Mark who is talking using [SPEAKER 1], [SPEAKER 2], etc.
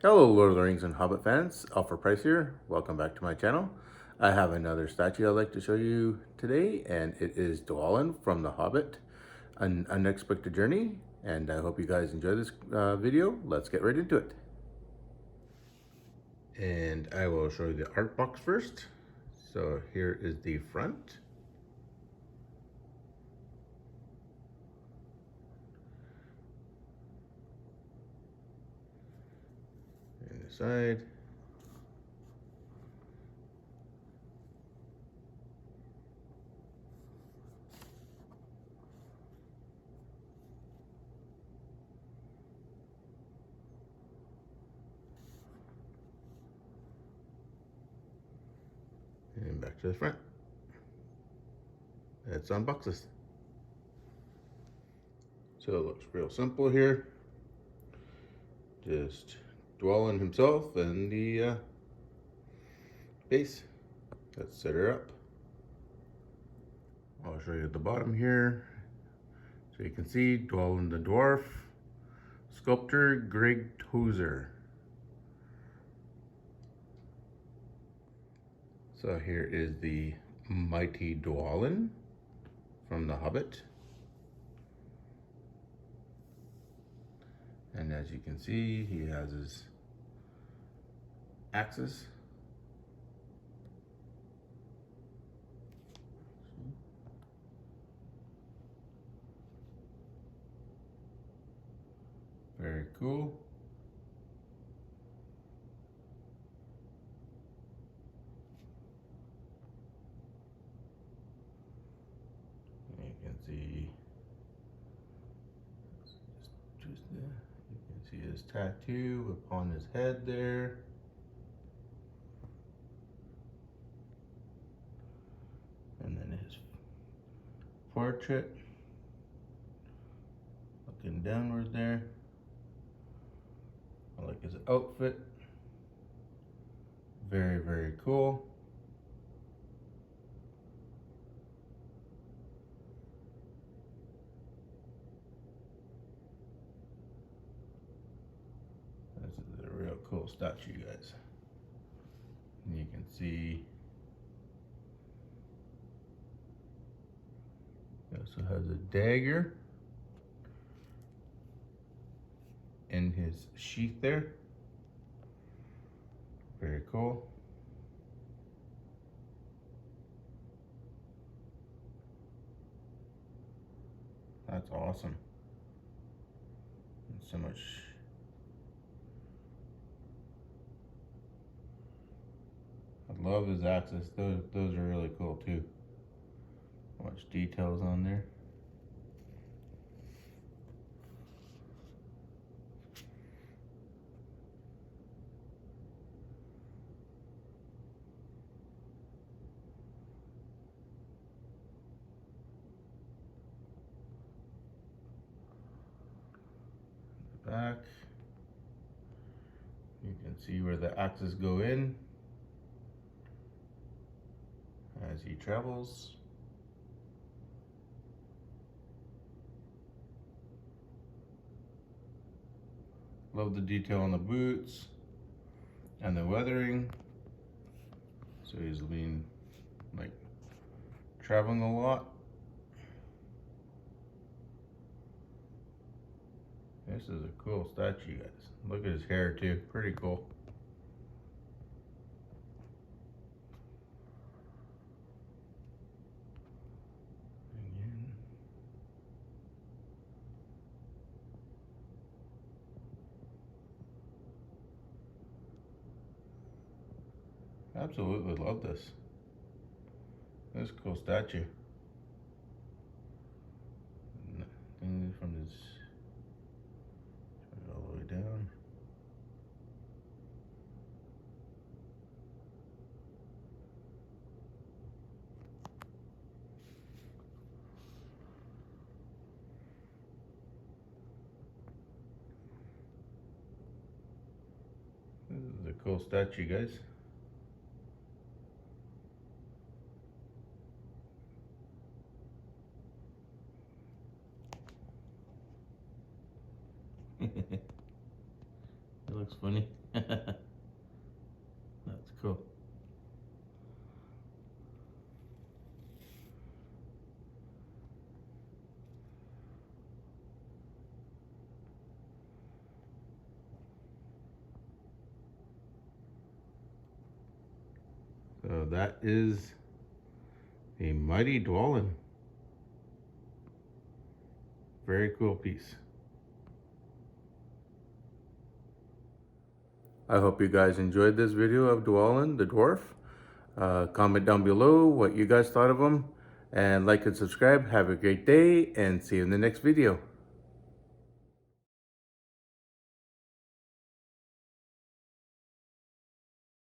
[SPEAKER 1] Hello Lord of the Rings and Hobbit fans, Alpha Price here. Welcome back to my channel. I have another statue I'd like to show you today, and it is Dwalin from the Hobbit, An Unexpected Journey, and I hope you guys enjoy this video. Let's get right into it. And I will show you the art box first. So here is the front. And the side. And back to the front. It's on boxes. So it looks real simple here. Just Dwalin himself and the base. Let's set her up. I'll show you at the bottom here. So you can see Dwalin the Dwarf, sculptor Greg Tozer. So here is the mighty Dwalin from the Hobbit. And as you can see, he has his axes. Very cool. You can see you can see his tattoo upon his head there. And then his portrait looking downward there. I like his outfit. Very, very cool. This is a real cool statue, guys. And you can see he also has a dagger in his sheath there. Very cool. That's awesome. And so much. I love his axes. Those are really cool too. Much details on there. Back, you can see where the axes go in as he travels. Love the detail on the boots and the weathering. So he's been like traveling a lot. This is a cool statue, guys. Look at his hair too, pretty cool. Again. Absolutely love this. This is a cool statue. And from his all the way down. This is a cool statue, guys. It looks funny. That's cool. So that is a mighty Dwalin. Very cool piece. I hope you guys enjoyed this video of Dwalin the Dwarf. Comment down below what you guys thought of him. And like and subscribe. Have a great day and see you in the next video.